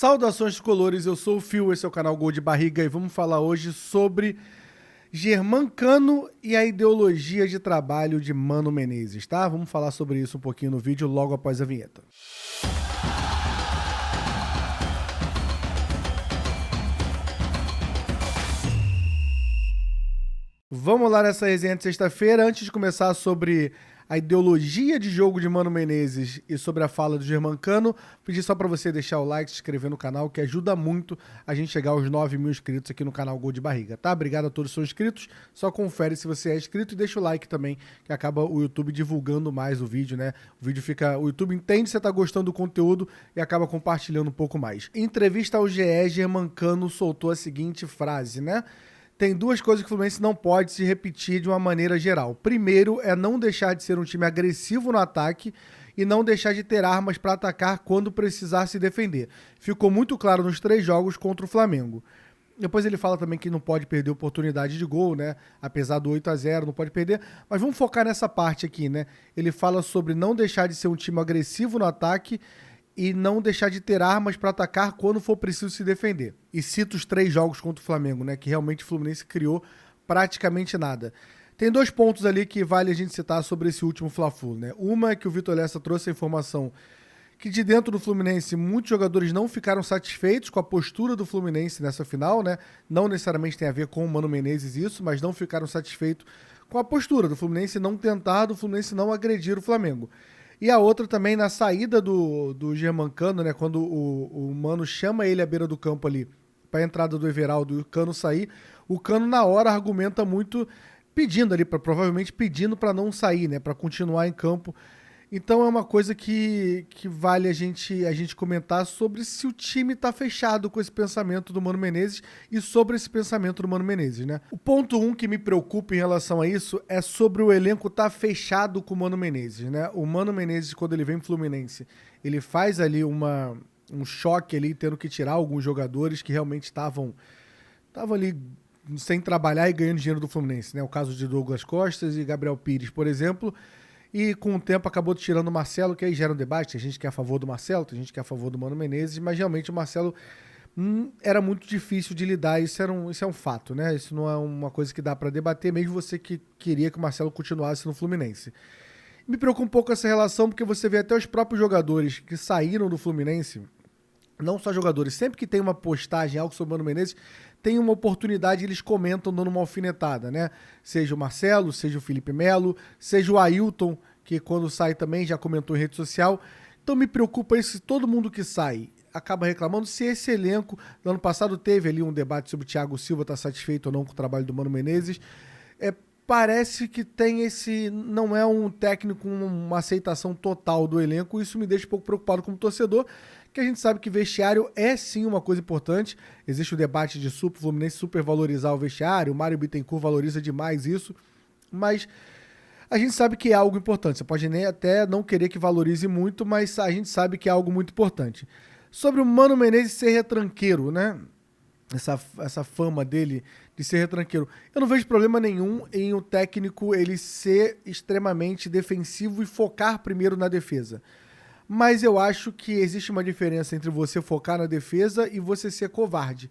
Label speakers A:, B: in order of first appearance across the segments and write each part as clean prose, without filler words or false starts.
A: Saudações tricolores, eu sou o Fio, esse é o canal Gol de Barriga e vamos falar hoje sobre Germancano e a ideologia de trabalho de Mano Menezes, tá? Vamos falar sobre isso um pouquinho no vídeo logo após a vinheta. Vamos lá nessa resenha de sexta-feira. Antes de começar sobre a ideologia de jogo de Mano Menezes e sobre a fala do Germancano, pedir só para você deixar o like, se inscrever no canal, que ajuda muito a gente chegar aos 9 mil inscritos aqui no canal Gol de Barriga, tá? Obrigado a todos que são inscritos. Só confere se você é inscrito e deixa o like também, que acaba o YouTube divulgando mais o vídeo, né? O YouTube entende que você tá gostando do conteúdo e acaba compartilhando um pouco mais. Em entrevista ao GE, Germancano soltou a seguinte frase, né? Tem duas coisas que o Fluminense não pode se repetir de uma maneira geral. Primeiro é não deixar de ser um time agressivo no ataque e não deixar de ter armas para atacar quando precisar se defender. Ficou muito claro nos 3 jogos contra o Flamengo. Depois ele fala também que não pode perder oportunidade de gol, né? Apesar do 8-0, não pode perder. Mas vamos focar nessa parte aqui, né? Ele fala sobre não deixar de ser um time agressivo no ataque e não deixar de ter armas para atacar quando for preciso se defender. E cita os 3 jogos contra o Flamengo, né? Que realmente o Fluminense criou praticamente nada. Tem 2 pontos ali que vale a gente citar sobre esse último Fla-Flu, né? Uma é que o Vitor Lessa trouxe a informação que de dentro do Fluminense muitos jogadores não ficaram satisfeitos com a postura do Fluminense nessa final, né? Não necessariamente tem a ver com o Mano Menezes isso, mas não ficaram satisfeitos com a postura do Fluminense não tentar, do Fluminense não agredir o Flamengo. E a outra também na saída do Germancano, né? Quando o Mano chama ele à beira do campo ali para a entrada do Everaldo e o Cano sair, o Cano na hora argumenta muito pedindo ali, provavelmente pedindo para não sair, né? Para continuar em campo. Então é uma coisa que vale a gente comentar sobre se o time tá fechado com esse pensamento do Mano Menezes e sobre esse pensamento do Mano Menezes, né? O ponto 1 que me preocupa em relação a isso é sobre o elenco tá fechado com o Mano Menezes, né? O Mano Menezes, quando ele vem pro Fluminense, ele faz ali um choque ali, tendo que tirar alguns jogadores que realmente estavam ali sem trabalhar e ganhando dinheiro do Fluminense, né? O caso de Douglas Costa e Gabriel Pires, por exemplo. E com o tempo acabou tirando o Marcelo, que aí gera um debate. Tem gente que é a favor do Marcelo, tem gente que é a favor do Mano Menezes, mas realmente o Marcelo era muito difícil de lidar. Isso é um fato, né? Isso não é uma coisa que dá para debater, mesmo você que queria que o Marcelo continuasse no Fluminense. Me preocupa um pouco essa relação, porque você vê até os próprios jogadores que saíram do Fluminense, não só jogadores, sempre que tem uma postagem, algo sobre o Mano Menezes, tem uma oportunidade, eles comentam dando uma alfinetada, né? Seja o Marcelo, seja o Felipe Melo, seja o Ailton, que quando sai também já comentou em rede social. Então me preocupa isso, se todo mundo que sai acaba reclamando, se esse elenco, no ano passado teve ali um debate sobre o Thiago Silva estar satisfeito ou não com o trabalho do Mano Menezes, parece que tem não é um técnico, uma aceitação total do elenco, isso me deixa um pouco preocupado como torcedor, que a gente sabe que vestiário é sim uma coisa importante, existe o debate de o Fluminense supervalorizar o vestiário, o Mário Bittencourt valoriza demais isso, mas a gente sabe que é algo importante, você pode nem até não querer que valorize muito, mas a gente sabe que é algo muito importante. Sobre o Mano Menezes ser retranqueiro, né? Essa fama dele de ser retranqueiro. Eu não vejo problema nenhum em o técnico ele ser extremamente defensivo e focar primeiro na defesa. Mas eu acho que existe uma diferença entre você focar na defesa e você ser covarde.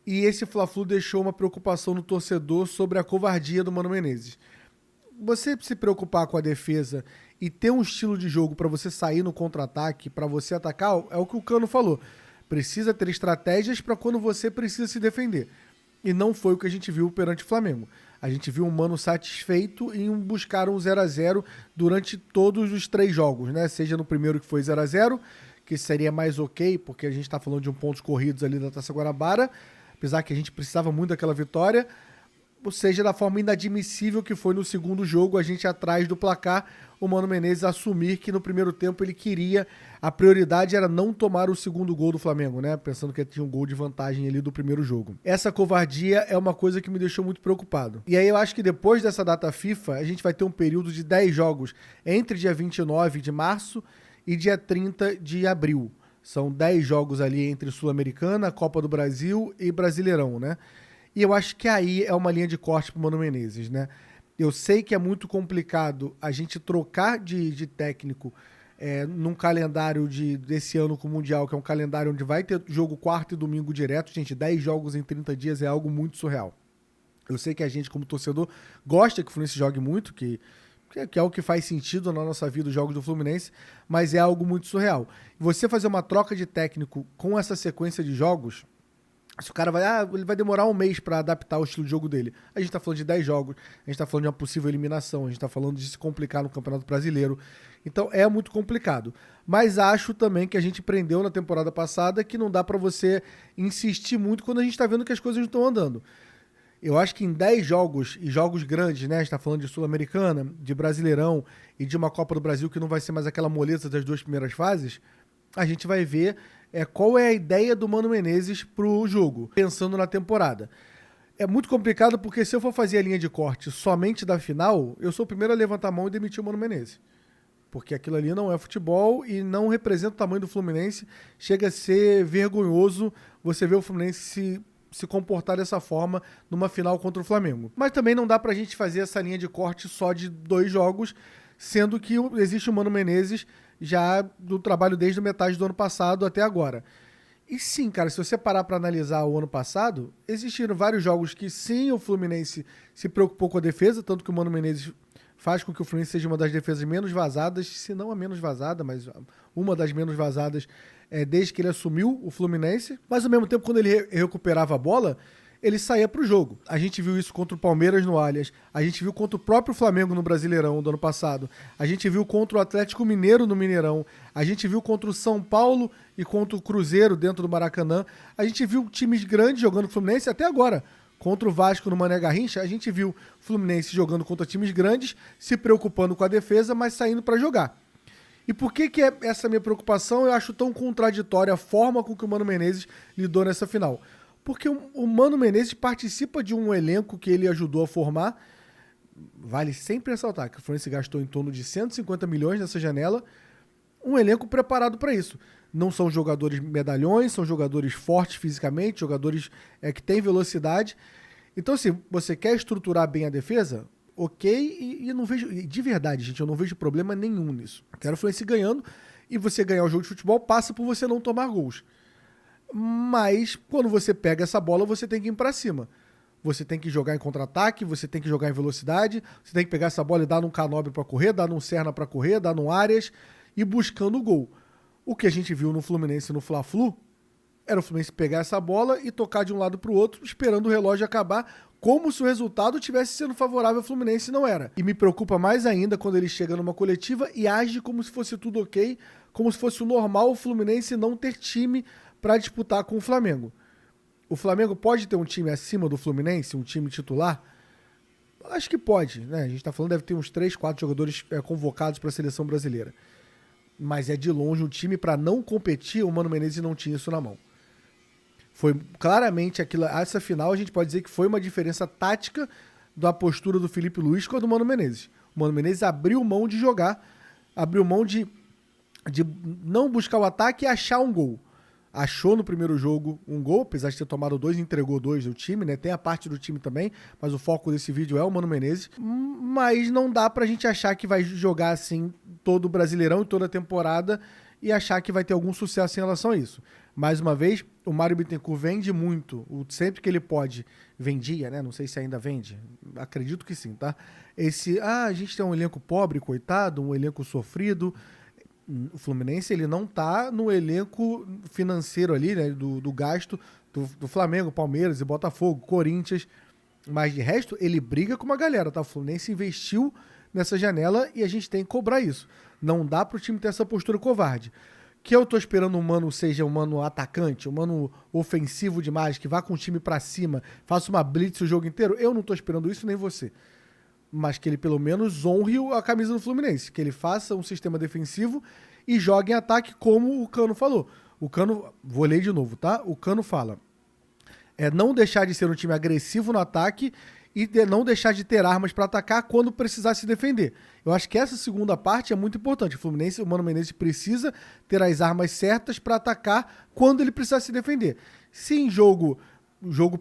A: E esse Fla-Flu deixou uma preocupação no torcedor sobre a covardia do Mano Menezes. Você se preocupar com a defesa e ter um estilo de jogo para você sair no contra-ataque, para você atacar, é o que o Cano falou. Precisa ter estratégias para quando você precisa se defender. E não foi o que a gente viu perante o Flamengo. A gente viu um Mano satisfeito em buscar um 0-0 durante todos os 3 jogos, né? Seja no primeiro que foi 0-0, que seria mais ok, porque a gente está falando de pontos corridos ali da Taça Guanabara, apesar que a gente precisava muito daquela vitória, ou seja, da forma inadmissível que foi no segundo jogo, a gente atrás do placar, o Mano Menezes assumir que no primeiro tempo ele queria, a prioridade era não tomar o segundo gol do Flamengo, né? Pensando que tinha um gol de vantagem ali do primeiro jogo. Essa covardia é uma coisa que me deixou muito preocupado. E aí eu acho que depois dessa data FIFA, a gente vai ter um período de 10 jogos entre dia 29 de março e dia 30 de abril. São 10 jogos ali entre Sul-Americana, Copa do Brasil e Brasileirão, né? E eu acho que aí é uma linha de corte pro Mano Menezes, né? Eu sei que é muito complicado a gente trocar de técnico num calendário desse ano com o Mundial, que é um calendário onde vai ter jogo quarta e domingo direto. Gente, 10 jogos em 30 dias é algo muito surreal. Eu sei que a gente, como torcedor, gosta que o Fluminense jogue muito, que é o que faz sentido na nossa vida, os jogos do Fluminense, mas é algo muito surreal. Você fazer uma troca de técnico com essa sequência de jogos, se o cara ele vai demorar um mês para adaptar o estilo de jogo dele. A gente tá falando de 10 jogos, a gente tá falando de uma possível eliminação, a gente tá falando de se complicar no Campeonato Brasileiro. Então é muito complicado. Mas acho também que a gente aprendeu na temporada passada que não dá para você insistir muito quando a gente tá vendo que as coisas não estão andando. Eu acho que em 10 jogos, e jogos grandes, né? A gente tá falando de Sul-Americana, de Brasileirão e de uma Copa do Brasil que não vai ser mais aquela moleza das 2 primeiras fases, a gente vai ver qual é a ideia do Mano Menezes pro jogo, pensando na temporada. É muito complicado porque se eu for fazer a linha de corte somente da final, eu sou o primeiro a levantar a mão e demitir o Mano Menezes. Porque aquilo ali não é futebol e não representa o tamanho do Fluminense. Chega a ser vergonhoso você ver o Fluminense se comportar dessa forma numa final contra o Flamengo. Mas também não dá pra gente fazer essa linha de corte só de 2 jogos, sendo que existe o Mano Menezes já do trabalho desde a metade do ano passado até agora. E sim, cara, se você parar pra analisar o ano passado, existiram vários jogos que sim, o Fluminense se preocupou com a defesa, tanto que o Mano Menezes faz com que o Fluminense seja uma das defesas menos vazadas, se não a menos vazada, mas uma das menos vazadas desde que ele assumiu o Fluminense. Mas ao mesmo tempo, quando ele recuperava a bola, ele saía pro jogo. A gente viu isso contra o Palmeiras no Allianz, a gente viu contra o próprio Flamengo no Brasileirão do ano passado, a gente viu contra o Atlético Mineiro no Mineirão, a gente viu contra o São Paulo e contra o Cruzeiro dentro do Maracanã, a gente viu times grandes jogando Fluminense até agora. Contra o Vasco no Mané Garrincha, a gente viu Fluminense jogando contra times grandes, se preocupando com a defesa, mas saindo para jogar. E por que essa minha preocupação eu acho tão contraditória a forma com que o Mano Menezes lidou nessa final? Porque o Mano Menezes participa de um elenco que ele ajudou a formar. Vale sempre ressaltar que o Fluminense gastou em torno de 150 milhões nessa janela. Um elenco preparado para isso. Não são jogadores medalhões, são jogadores fortes fisicamente, jogadores que têm velocidade. Então, assim, você quer estruturar bem a defesa? Ok, e não vejo... De verdade, gente, eu não vejo problema nenhum nisso. Quero o Fluminense ganhando, e você ganhar o jogo de futebol passa por você não tomar gols. Mas, quando você pega essa bola, você tem que ir pra cima. Você tem que jogar em contra-ataque, você tem que jogar em velocidade, você tem que pegar essa bola e dar num Canóbio pra correr, dar num Serna pra correr, dar num Arias, e buscando o gol. O que a gente viu no Fluminense no Fla-Flu era o Fluminense pegar essa bola e tocar de um lado pro outro, esperando o relógio acabar, como se o resultado tivesse sendo favorável ao Fluminense, e não era. E me preocupa mais ainda quando ele chega numa coletiva e age como se fosse tudo ok, como se fosse o normal o Fluminense não ter time para disputar com o Flamengo. O Flamengo pode ter um time acima do Fluminense, um time titular? Acho que pode, né? A gente tá falando deve ter uns 3, 4 jogadores convocados para a seleção brasileira. Mas é de longe um time para não competir, o Mano Menezes não tinha isso na mão. Foi claramente essa final a gente pode dizer que foi uma diferença tática da postura do Felipe Luiz com a do Mano Menezes. O Mano Menezes abriu mão de jogar, abriu mão de não buscar o ataque e achar um gol. Achou no primeiro jogo um gol, apesar de ter tomado 2, entregou 2 do time, né? Tem a parte do time também, mas o foco desse vídeo é o Mano Menezes. Mas não dá pra gente achar que vai jogar assim todo o Brasileirão e toda a temporada e achar que vai ter algum sucesso em relação a isso. Mais uma vez, o Mário Bittencourt vende muito, sempre que ele pode, vendia, né? Não sei se ainda vende, acredito que sim, tá? A gente tem um elenco pobre, coitado, um elenco sofrido. O Fluminense ele não tá no elenco financeiro ali, né, do gasto do Flamengo, Palmeiras e Botafogo, Corinthians, mas de resto ele briga com uma galera, tá? O Fluminense investiu nessa janela e a gente tem que cobrar isso. Não dá pro time ter essa postura covarde. Que eu tô esperando um Mano seja um Mano atacante, um Mano ofensivo demais, que vá com o time pra cima, faça uma blitz o jogo inteiro, eu não tô esperando isso, nem você. Mas que ele pelo menos honre a camisa do Fluminense, que ele faça um sistema defensivo e jogue em ataque como o Cano falou. O Cano, vou ler de novo, tá? O Cano fala, não deixar de ser um time agressivo no ataque e não deixar de ter armas para atacar quando precisar se defender. Eu acho que essa segunda parte é muito importante. O Fluminense, o Mano Menezes precisa ter as armas certas para atacar quando ele precisar se defender. Se em jogo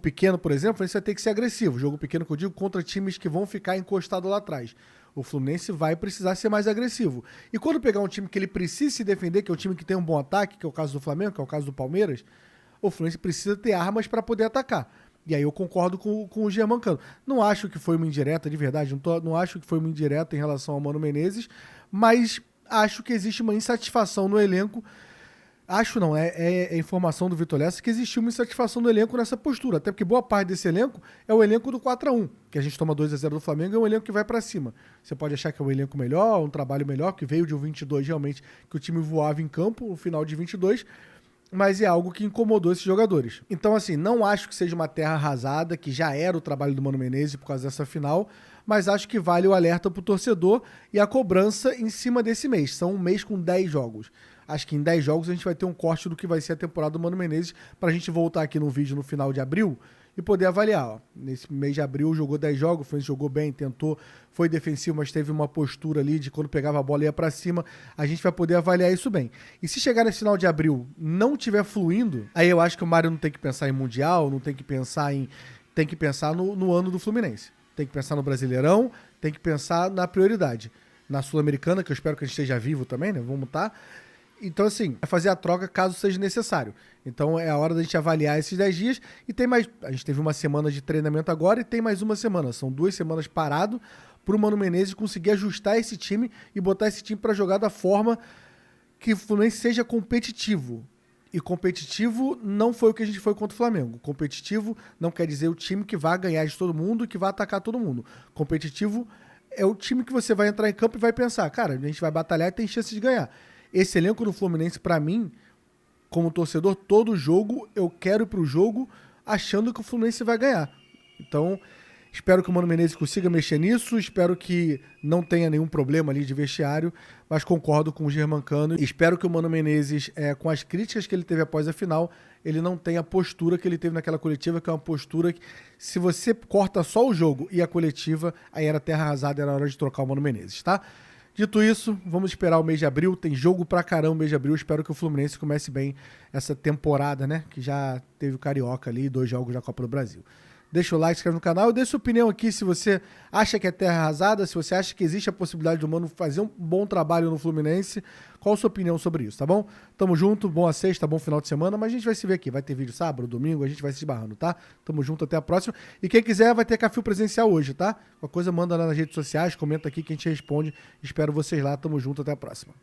A: pequeno, por exemplo, a gente vai ter que ser agressivo. Jogo pequeno que eu digo contra times que vão ficar encostados lá atrás. O Fluminense vai precisar ser mais agressivo. E quando pegar um time que ele precisa se defender, que é um time que tem um bom ataque, que é o caso do Flamengo, que é o caso do Palmeiras, o Fluminense precisa ter armas para poder atacar. E aí eu concordo com o Germancano. Não acho que foi uma indireta, de verdade, não acho que foi uma indireta em relação ao Mano Menezes, mas acho que existe uma insatisfação no elenco. Acho não, é informação do Vitor Lessa que existiu uma insatisfação no elenco nessa postura. Até porque boa parte desse elenco é o elenco do 4-1, que a gente toma 2-0 do Flamengo, é um elenco que vai pra cima. Você pode achar que é um elenco melhor, um trabalho melhor, que veio de um 22 realmente, que o time voava em campo no final de 22, mas é algo que incomodou esses jogadores. Então, assim, não acho que seja uma terra arrasada, que já era o trabalho do Mano Menezes por causa dessa final, mas acho que vale o alerta pro torcedor e a cobrança em cima desse mês. São um mês com 10 jogos. Acho que em 10 jogos a gente vai ter um corte do que vai ser a temporada do Mano Menezes pra gente voltar aqui no vídeo no final de abril e poder avaliar. Ó. Nesse mês de abril jogou 10 jogos, o Fluminense jogou bem, tentou, foi defensivo, mas teve uma postura ali de quando pegava a bola ia pra cima. A gente vai poder avaliar isso bem. E se chegar nesse final de abril não tiver fluindo, aí eu acho que o Mário não tem que pensar em Mundial, não tem que pensar em... Tem que pensar no ano do Fluminense. Tem que pensar no Brasileirão, tem que pensar na prioridade. Na Sul-Americana, que eu espero que a gente esteja vivo também, né? Vamos estar. Então, assim, é fazer a troca caso seja necessário. Então, é a hora da gente avaliar esses 10 dias. E tem mais... A gente teve uma semana de treinamento agora e tem mais uma semana. São 2 semanas parado pro Mano Menezes conseguir ajustar esse time e botar esse time para jogar da forma que o Fluminense seja competitivo. E competitivo não foi o que a gente foi contra o Flamengo. Competitivo não quer dizer o time que vai ganhar de todo mundo e que vai atacar todo mundo. Competitivo é o time que você vai entrar em campo e vai pensar, cara, a gente vai batalhar e tem chance de ganhar. Esse elenco do Fluminense, pra mim, como torcedor, todo jogo eu quero ir pro jogo achando que o Fluminense vai ganhar. Então, espero que o Mano Menezes consiga mexer nisso, espero que não tenha nenhum problema ali de vestiário, mas concordo com o Germancano. Espero que o Mano Menezes, com as críticas que ele teve após a final, ele não tenha a postura que ele teve naquela coletiva, que é uma postura que, se você corta só o jogo e a coletiva, aí era terra arrasada, era hora de trocar o Mano Menezes, tá? Dito isso, vamos esperar o mês de abril. Tem jogo pra caramba no mês de abril. Espero que o Fluminense comece bem essa temporada, né? Que já teve o Carioca ali, 2 jogos da Copa do Brasil. Deixa o like, se inscreve no canal e dê sua opinião aqui se você acha que é terra arrasada, se você acha que existe a possibilidade do Mano fazer um bom trabalho no Fluminense. Qual a sua opinião sobre isso, tá bom? Tamo junto, boa sexta, bom final de semana, mas a gente vai se ver aqui. Vai ter vídeo sábado, domingo, a gente vai se esbarrando, tá? Tamo junto, até a próxima. E quem quiser vai ter café presencial hoje, tá? Qualquer coisa manda lá nas redes sociais, comenta aqui que a gente responde. Espero vocês lá, tamo junto, até a próxima.